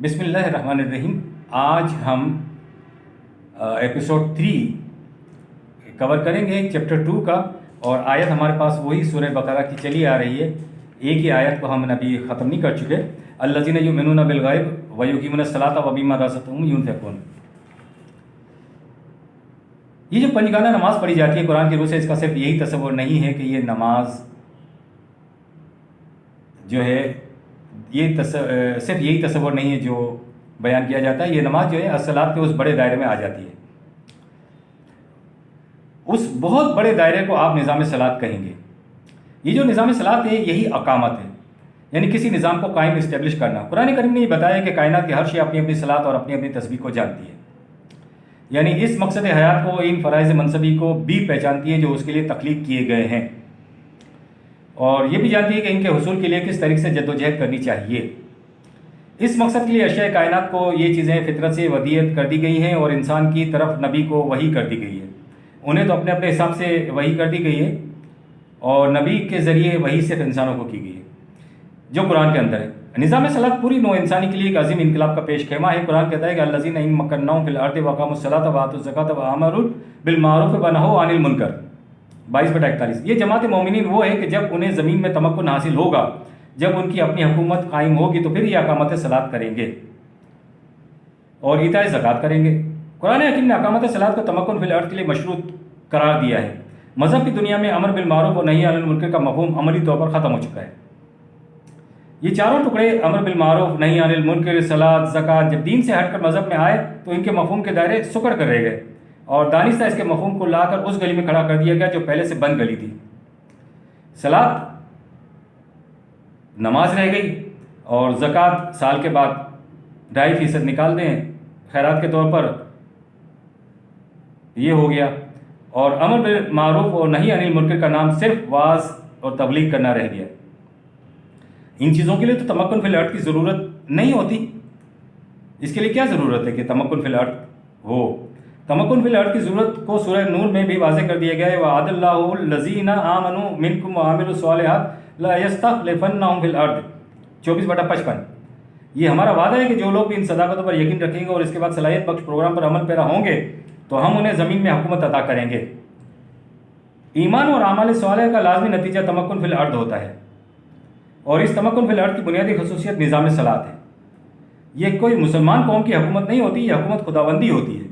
बिस्मिल्लाहिर्रहमानिर्रहीम। आज हम एपिसोड 3 कवर करेंगे, चैप्टर 2 का। और आयत हमारे पास वही सूरह बकरा की चली आ रही है। एक ही आयत को हम अभी ख़त्म नहीं कर चुके। अल्लज़ीना युमिनूना बिल गैब व युकीमूनस सलाता व मिम्मा रज़क़नाहुम युनफ़िक़ून। ये जो पंजगाना नमाज़ पढ़ी जाती है कुरान की रूह से, इसका सिर्फ यही तसव्वुर नहीं है कि ये नमाज जो है सिर्फ यही तसव्वुर नहीं है जो बयान किया जाता है। ये नमाज जो है अस्सलात के उस बड़े दायरे में आ जाती है। उस बहुत बड़े दायरे को आप निज़ाम सलात कहेंगे। ये जो निज़ाम सलात है यही अकामत है, यानी किसी निज़ाम को कायम इस्टेब्लिश करना। कुरान करीम ने ये बताया कि कायनात की हर शय अपनी अपनी सलात और अपनी अपनी तस्बीह को जानती है, यानी इस मकसद हयात को, इन फ़राइज़ मनसबी को भी पहचानती है जो उसके लिए तख्लीक किए गए हैं, और ये भी जानती है कि इनके हुसूल के लिए किस तरीके से जद्दोजहद करनी चाहिए। इस मकसद के लिए अशिया कायनात को ये चीज़ें फितरत से वदीयत कर दी गई हैं और इंसान की तरफ नबी को वही कर दी गई है। उन्हें तो अपने अपने हिसाब से वही कर दी गई है और नबी के ज़रिए वही सिर्फ इंसानों को की गई है जो कुरान के अंदर है। निज़ाम सलात पूरी नौ इंसानी के लिए एक अजीम इनकलाब का पेश खेमा है। कुरान कहता है कि अल्लज़ीना इन मक्कन्नाहुम फिल अर्दि व अक़ामुस सलाता व आतुज़ ज़काता व अमरू बिल मारूफ़ व नहौ अनिल मुनकर 22/41। ये जमात मोमिनीन वो है कि जब उन्हें ज़मीन में तमक्कुन हासिल होगा, जब उनकी अपनी हुकूमत कायम होगी, तो फिर ये अकामत सलात करेंगे और इताए ज़कात करेंगे। कुरान हकीम ने अकामत सलात को तमक्कुन फिल अर्द के लिए मशरूत करार दिया है। मज़हब की दुनिया में अमर बिल मारूफ़ और नही अनिल मुनकर का मफ़हूम अमली तौर पर ख़त्म हो चुका है। ये चारों टुकड़े अमर बिल मारूफ़, नही अनिल मुनकर, सलात, ज़कात जब दीन से हटकर मज़हब में आए तो इनके मफ़हूम के दायरे सुकर कर रह गए और दानिस्ता इसके मफ़हूम को लाकर उस गली में खड़ा कर दिया गया जो पहले से बंद गली थी। सलात नमाज रह गई और ज़कात साल के बाद 2.5% निकाल दें खैरात के तौर पर, ये हो गया। और अमर बिल मारूफ़ और नही अनिल मुनकर का नाम सिर्फ वाज और तबलीग करना रह गया। इन चीज़ों के लिए तो तमक्कुन फिल अर्द की ज़रूरत नहीं होती। इसके लिए क्या ज़रूरत है कि तमक्कुन फिल अर्द हो? तमक्कुन फिल अर्द की ज़रूरत को सूरह नूर में भी वाज़ेह कर दिया गया है। वअदल्लाहुल लज़ीना आमनू मिनकुम व आमिलुस सालिहात ला यस्तखलिफन्नहुम फिल अर्द 24/55। ये हमारा वादा है कि जो लोग भी इन सदाकतों पर यकीन रखेंगे और इसके बाद सलाहियत बख्श प्रोग्राम पर अमल पैरा होंगे तो हम उन्हें ज़मीन में हुकूमत अता करेंगे। ईमान और आमाल सालिह का लाजमी नतीजा तमक्कुन फिल अर्द होता है और इस तमक्कुन फिल अर्द की बुनियादी खसूसियत निज़ाम सलात है। ये कोई मुसलमान कौम की हुकूमत नहीं होती, यह हुकूमत खुदाबंदी होती है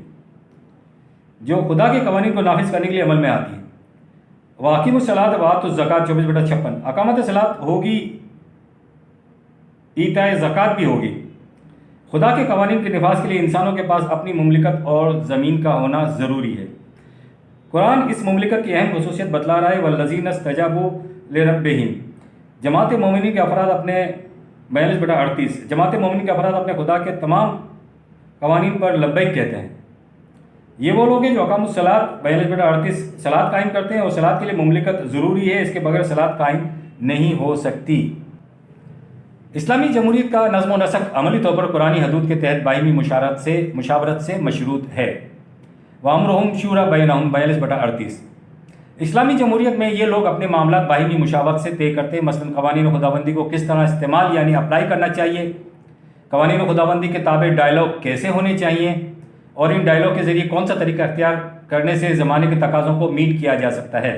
जो खुदा के कवानीन को नाफिज करने के लिए अमल में आती है। वाक़िमुस सलात व आतुज़ ज़कात 24/56। अकामत सलात होगी, ईताए ज़कात भी होगी। खुदा के कवानीन के निफाज के लिए इंसानों के पास अपनी मुमलिकत और ज़मीन का होना ज़रूरी है। कुरान इस मुमलिकत की अहम खसूसियत बतला रहा है। वल्लज़ीना इस्तजाबू लिरब्बिहिम। जमात मोमिनीन के अफराद अपने 42/38। जमात मोमिनीन के अफराद अपने खुदा के तमाम कवानीन पर लब्बैक कहते हैं। ये वो लोग हैं जो अकामुस सलात 42/38 सलात कायम करते हैं और सलात के लिए मुमलिकत ज़रूरी है, इसके बगैर सलात कायम नहीं हो सकती। इस्लामी जमहूरियत का नज़्म व नस्क अमली तौर पर कुरानी हदूद के तहत बाहिमी मुशावरत से मशरूत है। वामरुहुम शूरा बैनहुम 42/38। इस्लामी जमहूरियत में ये लोग अपने मामलात बाहिमी मुशावरत से तय करते हैं। मसलन कवानीन खुदाबंदी को किस तरह इस्तेमाल यानी अप्लाई करना चाहिए, कवानीन खुदाबंदी के ताबे डायलॉग कैसे होने चाहिए और इन डायलॉग के ज़रिए कौन सा तरीका अख्तियार करने से ज़माने के तकाज़ों को मीट किया जा सकता है।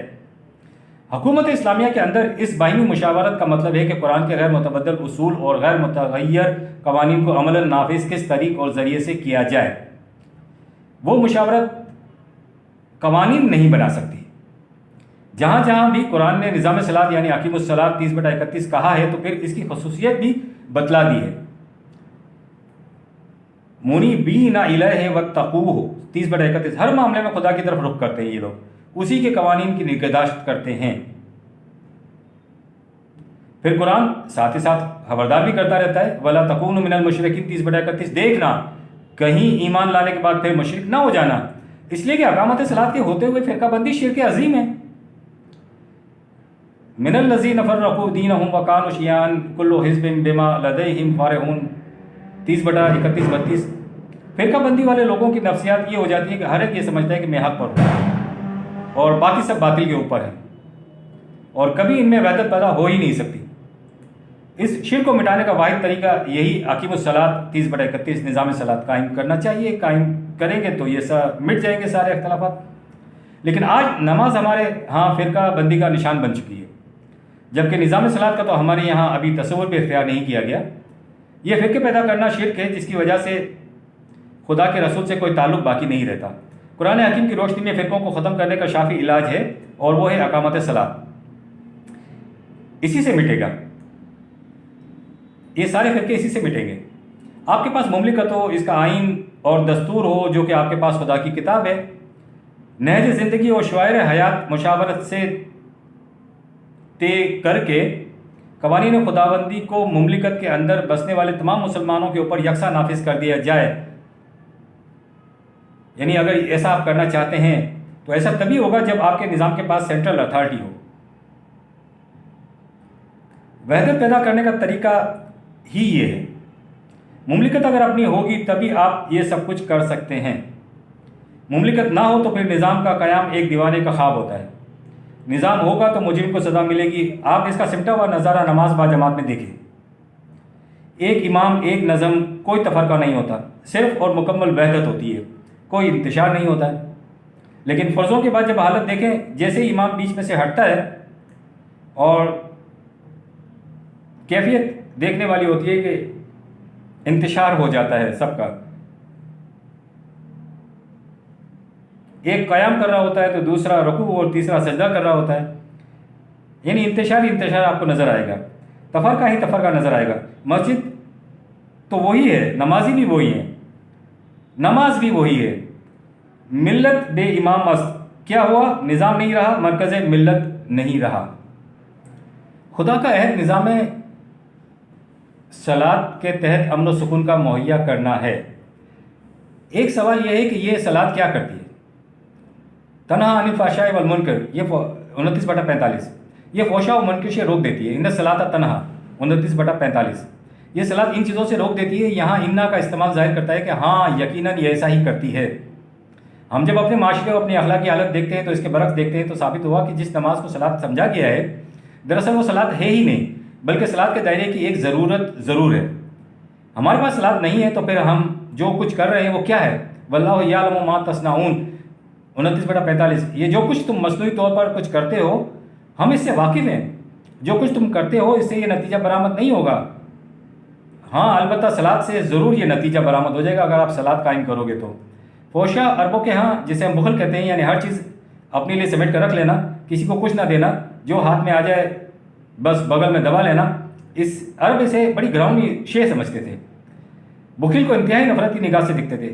हुकूमत इस्लामिया के अंदर इस बाहिमी मुशावरत का मतलब है कि कुरान के गैर मुतबद्दल उसूल और गैर मुतगय्यर कवानीन को अमलन नाफिज किस तरीक़ और ज़रिए से किया जाए। वो मुशावरत कवानीन नहीं बना सकती। जहाँ जहाँ भी कुरान ने निज़ाम सलात यानी अकीमुस सलात 30/31 कहा है तो फिर इसकी खसूसियत भी बतला दी है। मुनीबीना इलैहि वत्तक़ूहु 30/31। हर मामले में खुदा की तरफ रुख करते हैं ये लोग, उसी के कवानीन की निगहदाश्त करते हैं। फिर कुरान साथ ही साथ खबरदार भी करता रहता है, वला तकूनु मिनल मुशरिकीन 30/31। देखना कहीं ईमान लाने के बाद फिर मुशरिक ना हो जाना, इसलिए कि अकामत सलात के होते हुए फ़िरक़ाबंदी शिर्क अज़ीम है। मिनल लज़ीना फ़र्रक़ू दीनहुम व कानू शियअन कुल्लु हिज़्बिन बिमा लदैहिम फ़ारिहून 30/31-32। फ़िरक़ाबंदी वाले लोगों की नफ्सियात ये हो जाती है कि हर एक ये समझता है कि मैं हक़ पर हूँ और बाकी सब बातिल के ऊपर हैं और कभी इनमें वहदत पैदा हो ही नहीं सकती। इस शिर्क को मिटाने का वाहिद तरीका यही अकीमुस्सलात 30/31 निज़ाम सलात कायम करना चाहिए। कायम करेंगे तो ये सब मिट जाएंगे सारे अख्तलाफात। लेकिन आज नमाज हमारे यहाँ फ़िरका बंदी का निशान बन चुकी है, जबकि निज़ाम सलात का तो हमारे यहाँ अभी तसव्वुर भी इख्तियार नहीं किया गया। ये फ़िरके पैदा करना शिर्क है, जिसकी वजह से खुदा के रसूल से कोई ताल्लुक़ बाकी नहीं रहता। कुरान हकीम की रोशनी में फ़िरकों को ख़त्म करने का शाफी इलाज है, और वो है अकामत सलात। इसी से मिटेगा, ये सारे फ़िरके इसी से मिटेंगे। आपके पास मुमलिकत हो, इसका आइन और दस्तूर हो, जो कि आपके पास खुदा की किताब है, नहज ज़िंदगी और शवायर हयात मुशावरत से तय करके कवानीन खुदाबंदी को मुमलिकत के अंदर बसने वाले तमाम मुसलमानों के ऊपर यकसा नाफिज कर दिया जाए। यानी अगर ऐसा आप करना चाहते हैं तो ऐसा तभी होगा जब आपके निज़ाम के पास सेंट्रल अथॉरिटी हो। वहदत पैदा करने का तरीका ही ये है। मुमलिकत अगर अपनी होगी तभी आप ये सब कुछ कर सकते हैं। मुमलिकत ना हो तो फिर निज़ाम का क़याम एक दीवाने का ख्वाब होता है। निज़ाम होगा तो मुजरिम को सज़ा मिलेगी। आप इसका सिमटा हुआ नज़ारा नमाज बाजमात में देखें। एक इमाम, एक नज़म, कोई तफरका नहीं होता, सिर्फ और मुकम्मल वहदत होती है, कोई इंतशार नहीं होता है। लेकिन फ़र्ज़ों के बाद जब हालत देखें, जैसे ही इमाम बीच में से हटता है और कैफियत देखने वाली होती है कि इंतशार हो जाता है सबका। एक क़याम कर रहा होता है तो दूसरा रुकू और तीसरा सजदा कर रहा होता है। यानी इंतशार आपको नज़र आएगा, तफरका ही तफरका नज़र आएगा। मस्जिद तो वही है, नमाजी भी वही है, नमाज भी वही है। मिल्लत बे इमाम मस्त, क्या हुआ? निज़ाम नहीं रहा, मरकज़ मिल्लत नहीं रहा। खुदा का अहद निज़ाम सलात के तहत अमन व सुकून का मुहैया करना है। एक सवाल यह है कि ये सलात क्या करती है? तनहा अनिल फ़ाशाए वल मुनकर, ये 29/45, ये फ़ोशा और मुनकर से रोक देती है। इन्ना सलाता तनहा 29/45, ये सलात इन चीज़ों से रोक देती है। यहाँ इन्ना का इस्तेमाल जाहिर करता है कि हाँ यकीनन ये ऐसा ही करती है। हम जब अपने माशरे और अपनी अखलाकी हालत देखते हैं तो इसके बरक्स देखते हैं, तो साबित हुआ कि जिस नमाज को सलात समझा गया है, दरअसल वो सलात है ही नहीं, बल्कि सलात के दायरे की एक ज़रूरत ज़रूर है। हमारे पास सलात नहीं है तो फिर हम जो कुछ कर रहे हैं वो क्या है? वल्लाहु यअलमु मा तस्नऊन 29/45, ये जो कुछ तुम मसनूई तौर पर कुछ करते हो, हम इससे वाकिफ़ हैं। जो कुछ तुम करते हो इससे ये नतीजा बरामद नहीं होगा। हाँ, अलबत्ता सलात से ज़रूर ये नतीजा बरामद हो जाएगा अगर आप सलात कायम करोगे तो। फोशा अरबों के यहाँ, जिसे हम बुखल कहते हैं, यानी हर चीज़ अपने लिए समेट कर रख लेना, किसी को कुछ ना देना, जो हाथ में आ जाए बस बगल में दबा लेना, इस अरब इसे बड़ी घिनौनी शे समझते थे। बुखिल को इंतहाई नफरत की निगाह से दिखते थे।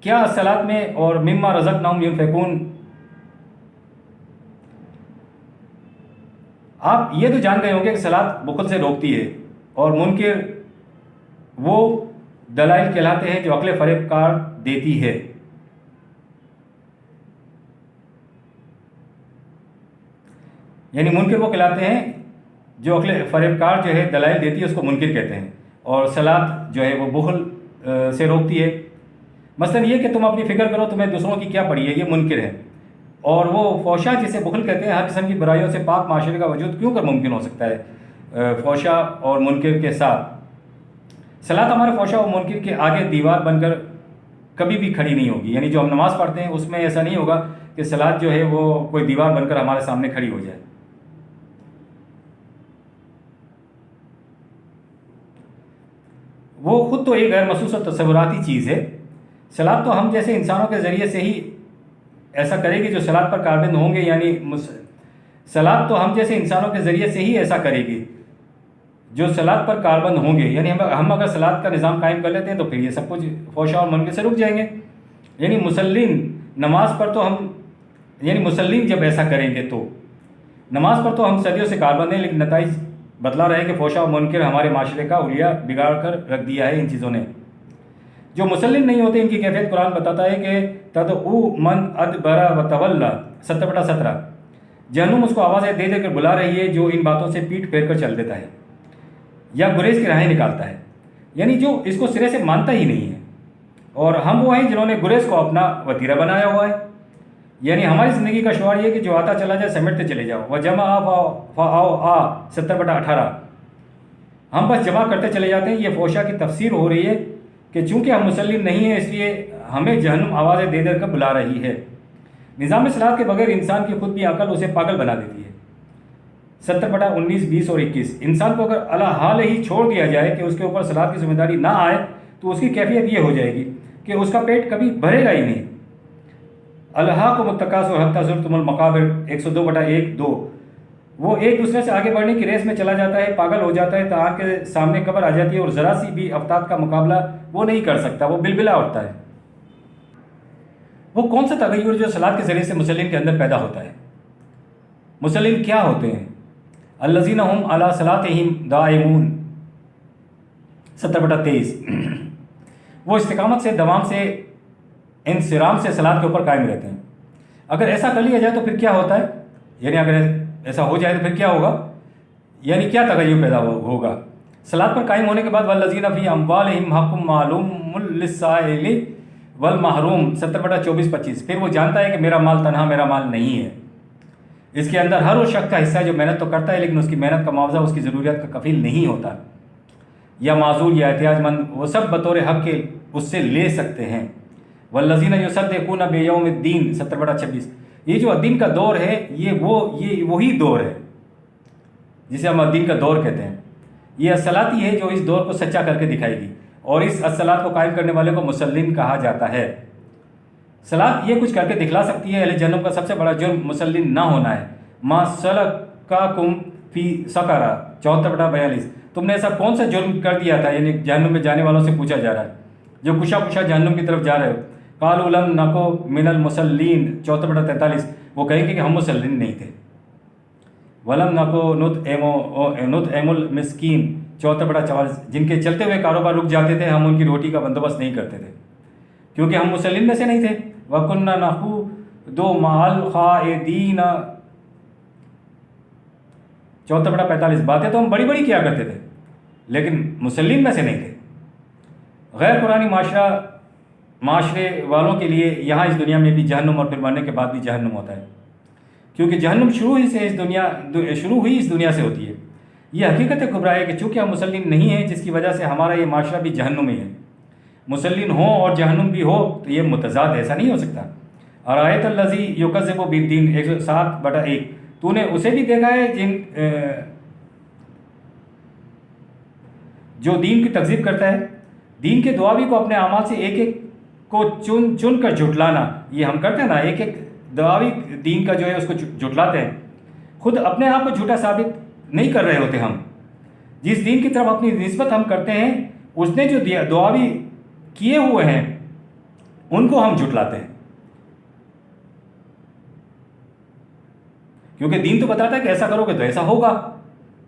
क्या सलात में और मिम्मा रज़क़नाहुम युनफ़िक़ून, आप ये तो जान गए होंगे कि सलात बुखल से रोकती है, और मुनकिर वो दलाइल कहलाते हैं जो अक्ल फ़रेबकार देती है। यानी मुनकिर वो कहलाते हैं जो अक्ल फ़रेबकार जो है दलाइल देती है, उसको मुनकिर कहते हैं। और सलात जो है वो बुखल से रोकती है। मसलन ये कि तुम अपनी फ़िक्र करो, तुम्हें दूसरों की क्या पड़ी है, ये मुनकिर है। और वो फोशा जिसे बुखल कहते हैं, हर किस्म की बुराइयों से पाक माशरे का वजूद क्यों कर मुमकिन हो सकता है फोशा और मुनकिर के साथ। सलात हमारे फोशा और मुनकिर के आगे दीवार बनकर कभी भी खड़ी नहीं होगी। यानी जो हम नमाज़ पढ़ते हैं उसमें ऐसा नहीं होगा कि सलात जो है वो कोई दीवार बनकर हमारे सामने खड़ी हो जाए। वो खुद तो एक गैर महसूस और तस्वुराती चीज़ है। सलात तो हम जैसे इंसानों के ज़रिए से ही ऐसा करेगी जो सलात पर कारबंद होंगे। यानी सलात तो हम जैसे इंसानों के ज़रिए से ही ऐसा करेगी जो सलात पर कारबंद होंगे। यानी हम अगर सलात का निज़ाम कायम कर लेते हैं तो फिर ये सब कुछ फोशा और मुनकिर से रुक जाएंगे। यानी मुसल्लिन नमाज पर तो हम, यानी मुसल्लिन जब ऐसा करेंगे तो नमाज पर तो हम सदियों से कारबंद हैं, लेकिन नताइज बतला रहे हैं कि फोशा और मुनकिर हमारे माशरे का उलिया बिगाड़ कर रख दिया है इन चीज़ों ने। जो मुसल्लिम नहीं होते इनकी कैफियत कुरान बताता है कि तदऊ मन अदबरा व तवल्ला 17/17, जहन्नुम उसको आवाज़ें दे देकर बुला रही है जो इन बातों से पीठ फेर कर चल देता है या गुरेज की राहें निकालता है। यानी जो इसको सिरे से मानता ही नहीं है। और हम वो हैं जिन्होंने गुरेज को अपना वतीरा बनाया हुआ है। यानी हमारी ज़िंदगी का शुआर ये कि जो आता चला जाए, समेटते चले जाओ। वह जमा आ 70/18, हम बस जमा करते चले जाते हैं। ये फोशा की तफसीर हो रही है कि चूँकि हम मुसल्लिम नहीं हैं इसलिए हमें जहन्नुम आवाज़ें दे कर बुला रही है। निज़ाम सलात के बगैर इंसान की खुद भी अकल उसे पागल बना देती है। 70/19, 20 और 21। इंसान को अगर अला हाल ही छोड़ दिया जाए कि उसके ऊपर सलात की जिम्मेदारी ना आए तो उसकी कैफियत ये हो जाएगी कि उसका पेट कभी भरेगा ही नहीं। अल्लाह को मुत्तकासुर हत्ता ज़ुरतुमुल मकाबिर 102/1, 2। वो एक दूसरे से आगे बढ़ने की रेस में चला जाता है, पागल हो जाता है, तान के सामने कब्र आ जाती है और ज़रा सी भी अफ्ताब का मुकाबला वो नहीं कर सकता, वो बिलबिला उठता है। वो कौन सा तगय्युर जो सलात के ज़रिए से मुसल्लिम के अंदर पैदा होता है? मुसल्लिम क्या होते हैं? अल्लज़ीना हुम अला सलातिहिम दाइमून 70/23। वो इस्तिकामत से, दवाम से, इंसिराम से सलात के ऊपर कायम रहते हैं। अगर ऐसा कर लिया जाए तो फिर क्या होता है? यानी अगर ऐसा हो जाए तो फिर क्या होगा? यानी क्या तगय्युर पैदा होगा? सलात पर कायम होने के बाद वल्लज़ीना फ़ी अम्वालिहिम हक़्क़ुम मालूमुन लिस्साइलि वल महरूम 70/24-25। फिर वो जानता है कि मेरा माल तनहा मेरा माल नहीं है। इसके अंदर हर उस शख्स का हिस्सा है जो मेहनत तो करता है लेकिन उसकी मेहनत का मुआवजा उसकी ज़रूरियात का कफील नहीं होता, या माजूर या एहतियाजमंद, वो सब बतौर हक़ के उससे ले सकते हैं। वल्लज़ीना युसद्दिक़ूना बियौमिद्दीन 70/26। ये जो अद्दीन का दौर है ये वही दौर है जिसे हम अद्दीन का दौर कहते हैं। ये अस्सलात ही है जो इस दौर को सच्चा करके दिखाएगी और इस अस्सलात को कायम करने वाले को मुसल्लिम कहा जाता है। सलात ये कुछ करके दिखला सकती है। अहले जन्नत का सबसे बड़ा जुर्म मुसल्लिम ना होना है। मा सलकाकुम फी सकरा 74/42। तुमने ऐसा कौन सा जुर्म कर दिया था? यानी जहन्नुम में जाने वालों से पूछा जा रहा है जो कुशा कुशा जहन्नुम की तरफ जा रहे हो। कालू लम नको मिनल मुसल्लीन 74/43। वो कहेंगे कि हम मुसल्लिम नहीं थे। वलम नको नुत एमुल मिस्कीन 74/44। जिनके चलते हुए कारोबार रुक जाते थे हम उनकी रोटी का बंदोबस्त नहीं करते थे क्योंकि हम मुसल्लिम में से नहीं थे। वकुन्ना नहू दो माल खाएदीन 74/45। बातें तो हम बड़ी बड़ी किया करते थे लेकिन मुसल्लिम में से नहीं थे। गैर कुरानी माशरे वालों के लिए यहाँ इस दुनिया में भी जहन्नुम और फिर मरने के बाद भी जहन्नुम होता है क्योंकि जहन्नुम शुरू हुई इस दुनिया से होती है। ये हकीकत कुबरा है कि चूँकि हम मुसल्लिम नहीं हैं जिसकी वजह से हमारा ये माशरा भी जहन्नुम ही है। मुसल्लिम हो और जहन्नुम भी हो तो ये मुतज़ाद ऐसा नहीं हो सकता। और आयत अल्लज़ी युकज़्ज़िबु बिद्दीन 107/1। तूने उसे भी देखा है जो दीन की तकज़ीब करता है। दीन के दुआवी को अपने अमाल से एक एक को चुन कर जुटलाना, ये हम करते हैं ना, एक एक दुआवी दीन का जो है उसको जुटलाते हैं। खुद अपने आप को झूठा साबित नहीं कर रहे होते हम। जिस दीन की तरफ अपनी निस्बत हम करते हैं उसने जो दुआवी किए हुए हैं उनको हम जुटलाते हैं क्योंकि दीन तो बताता है कि ऐसा करोगे तो ऐसा होगा,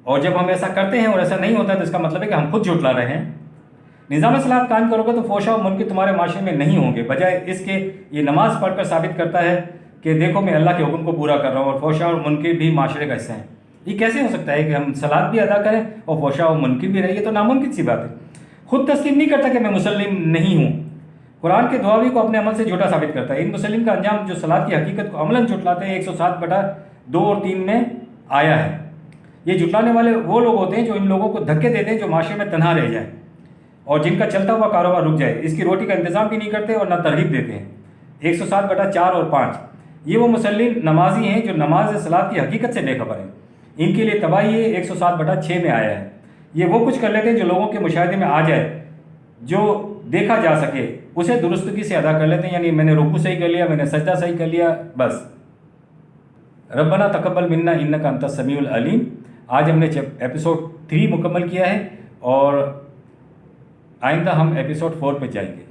और जब हम ऐसा करते हैं और ऐसा नहीं होता तो इसका मतलब है कि हम खुद जुटला रहे हैं। निज़ाम सलात कायम करोगे तो फोशा और मुनकर तुम्हारे माशरे में नहीं होंगे। बजाय इसके ये नमाज पढ़कर साबित करता है कि देखो मैं अल्लाह के हुक्म को पूरा कर रहा हूँ और फोशा और मुनकर भी माशरे का हिस्सा है। ये कैसे हो सकता है कि हम सलात भी अदा करें और फोशा और मुनकर भी रहिए? तो नामुमकिन सी बात है। खुद तस्लीम नहीं करता कि मैं मुसल्लिम नहीं हूँ। कुरान के दुआवी को अपने अमल से झूठा साबित करता है। इन मुसल्लिम का अंजाम जो सलात की हकीकत को अमलन जुटलाते हैं 107/2 और 3 में आया है। ये जुटलाने वाले वो लोग होते हैं जो इन लोगों को धक्के देते हैं जो माशरे में तनहा रह जाए और जिनका चलता हुआ कारोबार रुक जाए, इसकी रोटी का इंतज़ाम भी नहीं करते और न तरगीब देते हैं। 107/4 और 5। ये वो मुसल्लिम नमाजी हैं जो नमाज सलात की हकीकत से बेखबर हैं। इनके लिए तबाही है 107/6 में आया है। ये वो कुछ कर लेते हैं जो लोगों के मुशाहिदे में आ जाए, जो देखा जा सके उसे दुरुस्तगी से अदा कर लेते हैं। यानी मैंने रुकू सही कर लिया, मैंने सजदा सही कर लिया, बस। रब्बना तकब्बल मिन्ना इन्नका अंतस समीउल अलीम। आज हमने एपिसोड 3 मुकम्मल किया है और आइंदा हम एपिसोड 4 पे जाएंगे।